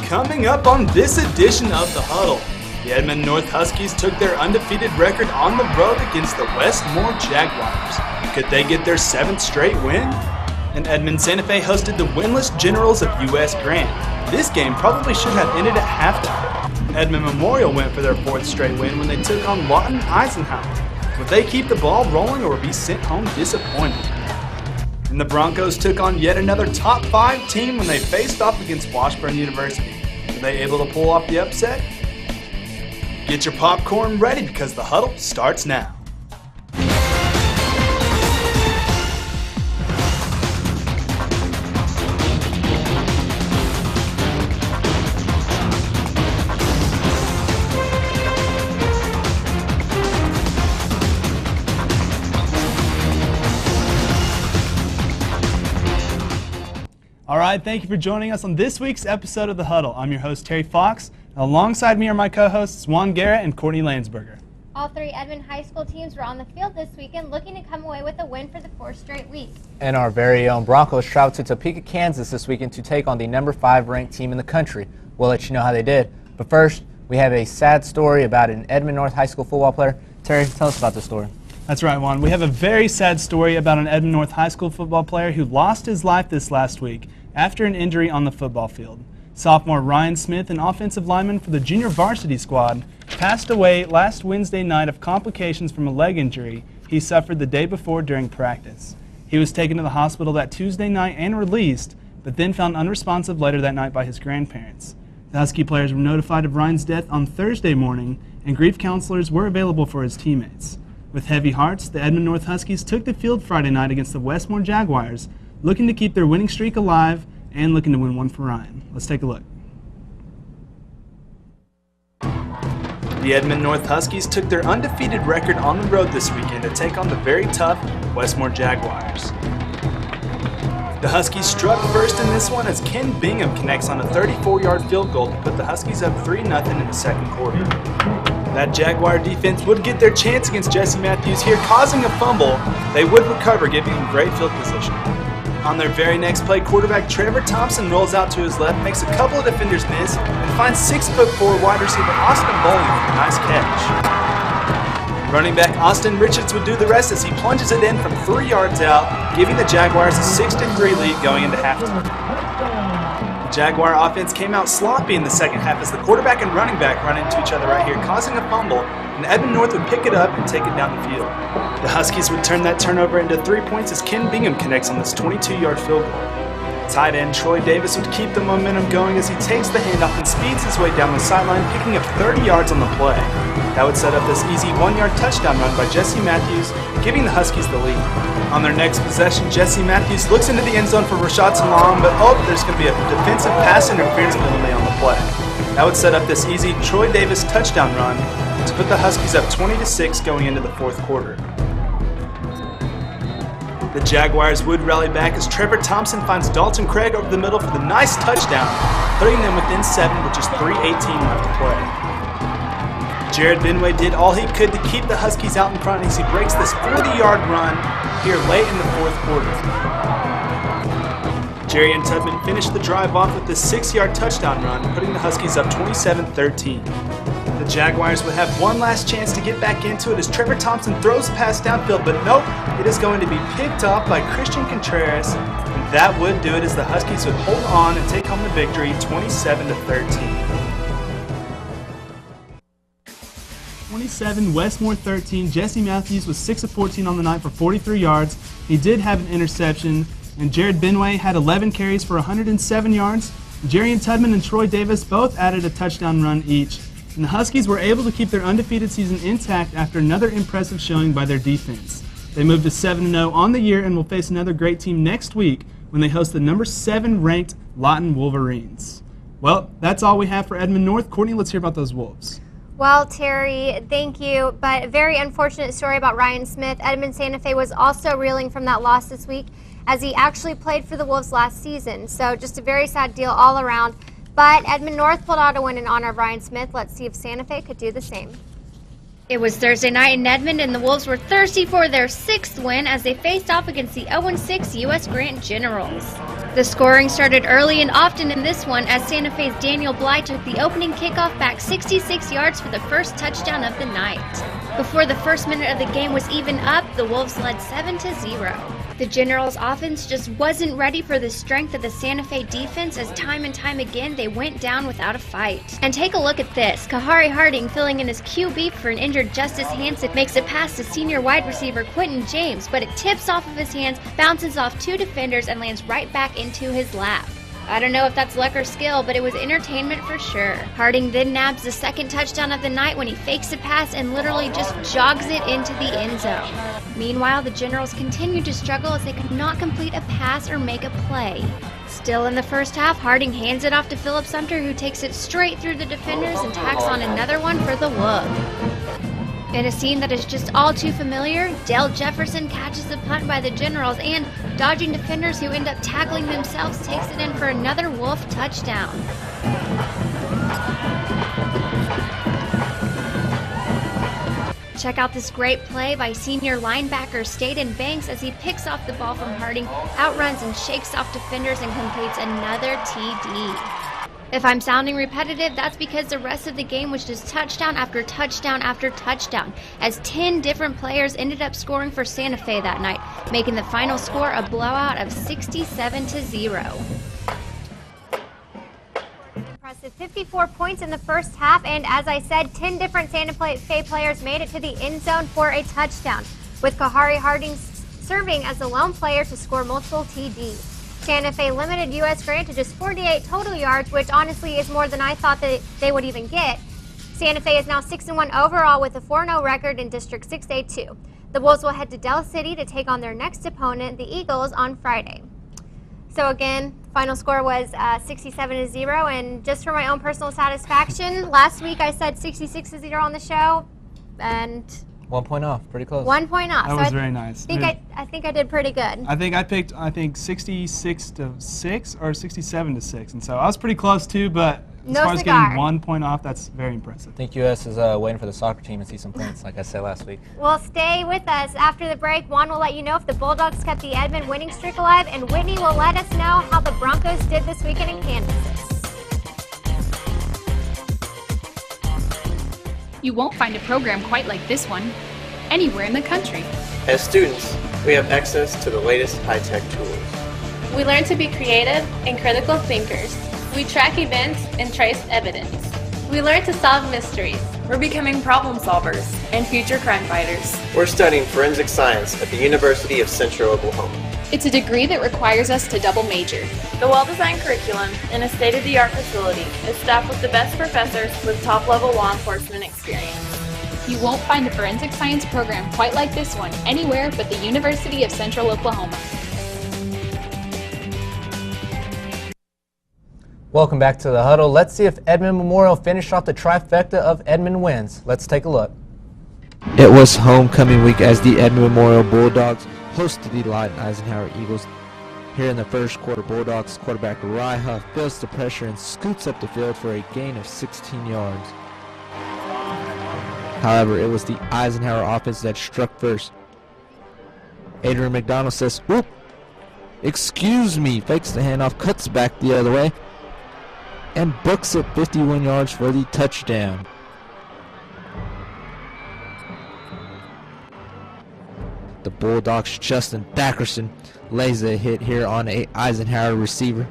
Coming up on this edition of the Huddle, the Edmond North Huskies took their undefeated record on the road against the Westmore Jaguars. Could they get their 7th straight win? And Edmond Santa Fe hosted the winless Generals of U.S. Grant. This game probably should have ended at halftime. Edmond Memorial went for their 4th straight win when they took on Lawton Eisenhower. Would they keep the ball rolling or be sent home disappointed? And the Broncos took on yet another top 5 team when they faced off against Washburn University. Were they able to pull off the upset? Get your popcorn ready because the Huddle starts now. All right, thank you for joining us on this week's episode of The Huddle. I'm your host, Terry Fox. Alongside me are my co-hosts, Juan Garrett and Courtney Landsberger. All 3 Edmond High School teams were on the field this weekend looking to come away with a win for the 4th straight week. And our very own Broncos traveled to Topeka, Kansas this weekend to take on the number 5 ranked team in the country. We'll let you know how they did. But first, we have a sad story about an Edmond North High School football player. Terry, tell us about this story. That's right, Juan. We have a very sad story about an Edmond North High School football player who lost his life this last week after an injury on the football field. Sophomore Ryan Smith, an offensive lineman for the junior varsity squad, passed away last Wednesday night of complications from a leg injury he suffered the day before during practice. He was taken to the hospital that Tuesday night and released, but then found unresponsive later that night by his grandparents. The Husky players were notified of Ryan's death on Thursday morning, and grief counselors were available for his teammates. With heavy hearts, the Edmond North Huskies took the field Friday night against the Westmore Jaguars, looking to keep their winning streak alive and looking to win one for Ryan. Let's take a look. The Edmond North Huskies took their undefeated record on the road this weekend to take on the very tough Westmore Jaguars. The Huskies struck first in this one as Ken Bingham connects on a 34-yard field goal to put the Huskies up 3-0 in the second quarter. That Jaguar defense would get their chance against Jesse Matthews here, causing a fumble. They would recover, giving him great field position. On their very next play, quarterback Trevor Thompson rolls out to his left, makes a couple of defenders miss, and finds 6'4" wide receiver Austin Bowling for a nice catch. Running back Austin Richards would do the rest as he plunges it in from 3 yards out, giving the Jaguars a 6-3 lead going into halftime. The Jaguar offense came out sloppy in the second half as the quarterback and running back run into each other right here, causing a fumble, and Edmond North would pick it up and take it down the field. The Huskies would turn that turnover into 3 points as Ken Bingham connects on this 22-yard field goal. Tight end Troy Davis would keep the momentum going as he takes the handoff and speeds his way down the sideline, picking up 30 yards on the play. That would set up this easy 1-yard touchdown run by Jesse Matthews, giving the Huskies the lead. On their next possession, Jesse Matthews looks into the end zone for Rashad Salam, but there's going to be a defensive pass interference penalty on the play. That would set up this easy Troy Davis touchdown run to put the Huskies up 20-6 going into the fourth quarter. The Jaguars would rally back as Trevor Thompson finds Dalton Craig over the middle for the nice touchdown, putting them within 7 with just 3:18 left to play. Jared Benway did all he could to keep the Huskies out in front as he breaks this 40-yard run here late in the fourth quarter. Jerry and Tubman finished the drive off with this 6-yard touchdown run, putting the Huskies up 27-13. The Jaguars would have one last chance to get back into it as Trevor Thompson throws a pass downfield, but nope, it is going to be picked off by Christian Contreras, and that would do it as the Huskies would hold on and take home the victory 27-13. 27, Westmore 13. Jesse Matthews was 6 of 14 on the night for 43 yards. He did have an interception, and Jared Benway had 11 carries for 107 yards. Jerry and Tubman and Troy Davis both added a touchdown run each. And the Huskies were able to keep their undefeated season intact after another impressive showing by their defense. They moved to 7-0 on the year and will face another great team next week when they host the number 7 ranked Lawton Wolverines. Well, that's all we have for Edmond North. Courtney, let's hear about those Wolves. Well, Terry, thank you, but a very unfortunate story about Ryan Smith. Edmond Santa Fe was also reeling from that loss this week as he actually played for the Wolves last season. So just a very sad deal all around. But Edmond North pulled out a win in honor of Ryan Smith. Let's see if Santa Fe could do the same. It was Thursday night in Edmond, and the Wolves were thirsty for their 6th win as they faced off against the 0-6 U.S. Grant Generals. The scoring started early and often in this one as Santa Fe's Daniel Bly took the opening kickoff back 66 yards for the first touchdown of the night. Before the first minute of the game was even up, the Wolves led 7-0. The Generals' offense just wasn't ready for the strength of the Santa Fe defense as time and time again they went down without a fight. And take a look at this. Kahari Harding, filling in as QB for an injured Justice Hansen, makes a pass to senior wide receiver Quentin James, but it tips off of his hands, bounces off two defenders, and lands right back into his lap. I don't know if that's luck or skill, but it was entertainment for sure. Harding then nabs the second touchdown of the night when he fakes a pass and literally just jogs it into the end zone. Meanwhile, the Generals continued to struggle as they could not complete a pass or make a play. Still in the first half, Harding hands it off to Philip Sumter, who takes it straight through the defenders and tacks on another one for the Wolves. In a scene that is just all too familiar, Dale Jefferson catches the punt by the Generals and, dodging defenders who end up tackling themselves, takes it in for another Wolf touchdown. Check out this great play by senior linebacker Staten Banks as he picks off the ball from Harding, outruns and shakes off defenders and completes another TD. If I'm sounding repetitive, that's because the rest of the game was just touchdown after touchdown after touchdown, as 10 different players ended up scoring for Santa Fe that night, making the final score a blowout of 67-0. Impressive 54 points in the first half, and as I said, 10 different Santa Fe players made it to the end zone for a touchdown, with Kahari Harding serving as the lone player to score multiple TDs. Santa Fe limited U.S. Grant to just 48 total yards, which honestly is more than I thought that they would even get. Santa Fe is now 6-1 overall with a 4-0 record in District 6A2. The Wolves will head to Del City to take on their next opponent, the Eagles, on Friday. So again, final score was 67-0, and just for my own personal satisfaction, last week I said 66-0 on the show, and 1 point off, pretty close. 1 point off. That was very nice. I think I did pretty good. I think I picked 66-6 or 67-6, and so I was pretty close too. But as far as getting 1 point off, that's very impressive. I think U.S. is waiting for the soccer team to see some points, like I said last week. Well, stay with us. After the break, Juan will let you know if the Bulldogs kept the Edmond winning streak alive, and Whitney will let us know how the Broncos did this weekend in Kansas. You won't find a program quite like this one anywhere in the country. As students, we have access to the latest high-tech tools. We learn to be creative and critical thinkers. We track events and trace evidence. We learn to solve mysteries. We're becoming problem solvers and future crime fighters. We're studying forensic science at the University of Central Oklahoma. It's a degree that requires us to double major. The well-designed curriculum and a state-of-the-art facility is staffed with the best professors with top-level law enforcement experience. You won't find a forensic science program quite like this one anywhere but the University of Central Oklahoma. Welcome back to the Huddle. Let's see if Edmond Memorial finished off the trifecta of Edmond wins. Let's take a look. It was homecoming week as the Edmond Memorial Bulldogs hosted the Lawton Eisenhower Eagles. Here in the first quarter, Bulldogs quarterback Rye Huff feels the pressure and scoots up the field for a gain of 16 yards. However, it was the Eisenhower offense that struck first. Adrian McDonald says, "Whoop! Excuse me," fakes the handoff, cuts back the other way, and books it 51 yards for the touchdown. The Bulldogs' Justin Thackerson lays a hit here on a Eisenhower receiver.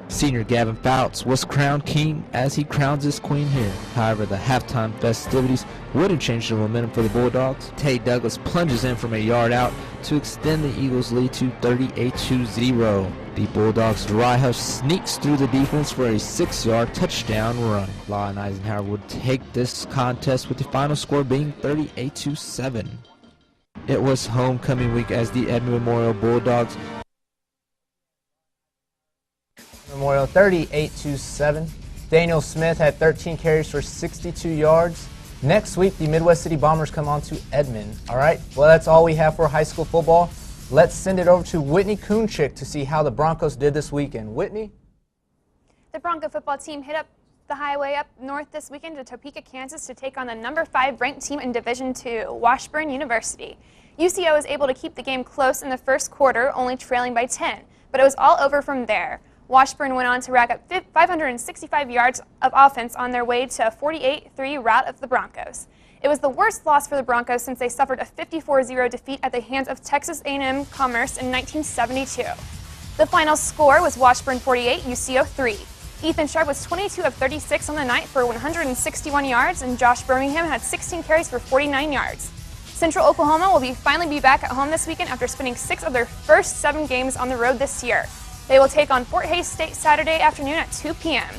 Senior Gavin Fouts was crowned king as he crowns his queen here. However, the halftime festivities wouldn't change the momentum for the Bulldogs. Tay Douglas plunges in from a yard out to extend the Eagles' lead to 38-0. The Bulldogs' Rye Huff sneaks through the defense for a 6-yard touchdown run. Lawton Eisenhower would take this contest with the final score being 38-7. It was homecoming week as the Edmond Memorial Bulldogs Memorial 38-7. Daniel Smith had 13 carries for 62 yards. Next week, the Midwest City Bombers come on to Edmond. All right, well, that's all we have for high school football. Let's send it over to Whitney Kunchik to see how the Broncos did this weekend. Whitney? The Bronco football team hit up the highway up north this weekend to Topeka, Kansas to take on the number 5 ranked team in Division II, Washburn University. UCO was able to keep the game close in the first quarter, only trailing by 10. but it was all over from there. Washburn went on to rack up 565 yards of offense on their way to a 48-3 rout of the Broncos. It was the worst loss for the Broncos since they suffered a 54-0 defeat at the hands of Texas A&M Commerce in 1972. The final score was Washburn 48, UCO 3. Ethan Sharp was 22 of 36 on the night for 161 yards, and Josh Birmingham had 16 carries for 49 yards. Central Oklahoma will finally be back at home this weekend after spending 6 of their first 7 games on the road this year. They will take on Fort Hays State Saturday afternoon at 2 p.m.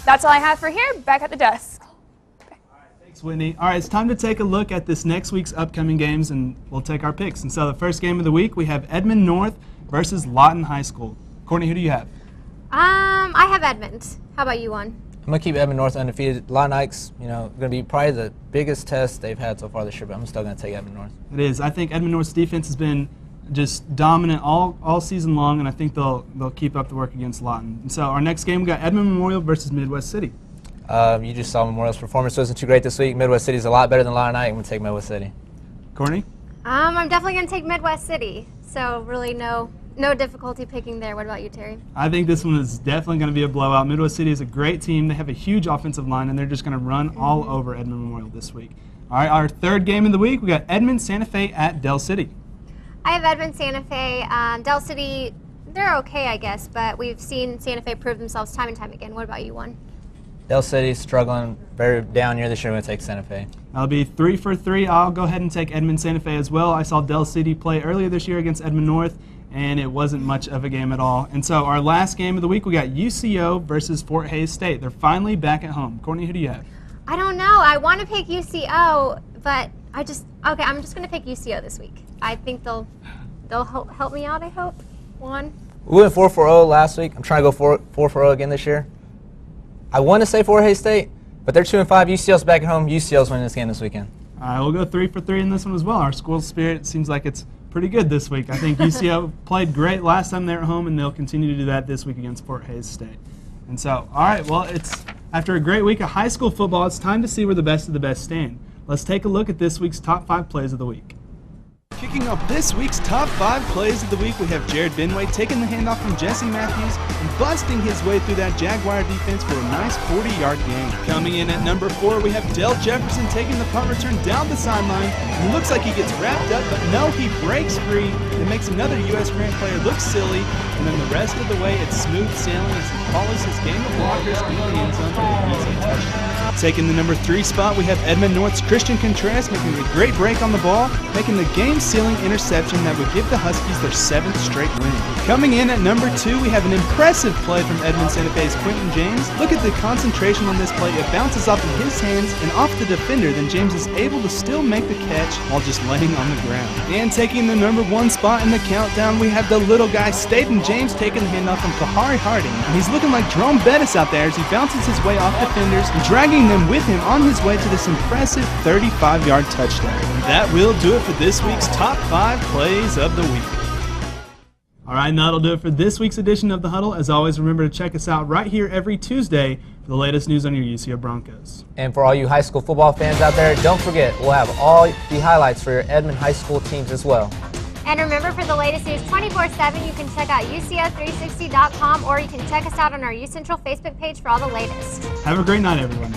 That's all I have for here. Back at the desk. Thanks, Whitney. All right, it's time to take a look at this next week's upcoming games, and we'll take our picks. And so the first game of the week, we have Edmond North versus Lawton High School. Courtney, who do you have? I have Edmond. How about you, Juan? I'm going to keep Edmond North undefeated. Lawton Ike's, going to be probably the biggest test they've had so far this year, but I'm still going to take Edmond North. It is. I think Edmond North's defense has been just dominant all season long, and I think they'll keep up the work against Lawton. And so our next game, we got Edmond Memorial versus Midwest City. You just saw Memorial's performance wasn't too great this week. Midwest City's a lot better than Lawton Ike. I'm going to take Midwest City. Courtney? I'm definitely going to take Midwest City, so really no difficulty picking there. What about you, Terry? I think this one is definitely going to be a blowout. Midwest City is a great team. They have a huge offensive line, and they're just going to run all over Edmond Memorial this week. All right, our third game of the week, we got Edmond Santa Fe at Del City. I have Edmond Santa Fe. Del City, they're okay, I guess, but we've seen Santa Fe prove themselves time and time again. What about you, Juan? Del City's struggling, very down year this year. I'm going to take Santa Fe. That'll be 3 for 3. I'll go ahead and take Edmond Santa Fe as well. I saw Del City play earlier this year against Edmond North, and it wasn't much of a game at all. And so our last game of the week, we got UCO versus Fort Hays State. They're finally back at home. Courtney, who do you have? I don't know. I want to pick UCO, but I'm just going to pick UCO this week. I think they'll help me out, I hope. Juan? We went 4-0 last week. I'm trying to go 4-0 again this year. I want to say Fort Hays State, but they're 2-5. UCL's back at home. UCL's winning this game this weekend. All right, we'll go 3 for 3 in this one as well. Our school spirit seems like it's pretty good this week. I think UCO played great last time they were at home, and they'll continue to do that this week against Fort Hays State. And so, all right, well, it's after a great week of high school football, it's time to see where the best of the best stand. Let's take a look at this week's top 5 plays of the week. Kicking off this week's top 5 plays of the week, we have Jared Benway taking the handoff from Jesse Matthews and busting his way through that Jaguar defense for a nice 40-yard gain. Coming in at number 4, we have Del Jefferson taking the punt return down the sideline. It looks like he gets wrapped up, but no, he breaks free. It makes another U.S. Grant player look silly, and then the rest of the way it's smooth sailing as he follows his game of blockers into the end zone for an easy touchdown. Taking the number 3 spot, we have Edmond North's Christian Contreras making a great break on the ball, making the game-sealing interception that would give the Huskies their 7th straight win. Coming in at number 2, we have an impressive play from Edmond Santa Fe's Quentin James. Look at the concentration on this play. It bounces off of his hands and off the defender, then James is able to still make the catch while just laying on the ground. And taking the number 1 spot in the countdown, we have the little guy, Staten James, taking the handoff from Kahari Harding. And he's looking like Jerome Bettis out there as he bounces his way off defenders and dragging them with him on his way to this impressive 35-yard touchdown. And that will do it for this week's top 5 plays of the week. All right, now that'll do it for this week's edition of The Huddle. As always, remember to check us out right here every Tuesday for the latest news on your UCO Broncos. And for all you high school football fans out there, don't forget, we'll have all the highlights for your Edmond High School teams as well. And remember, for the latest news 24/7, you can check out UCO360.com, or you can check us out on our U Central Facebook page for all the latest. Have a great night, everyone.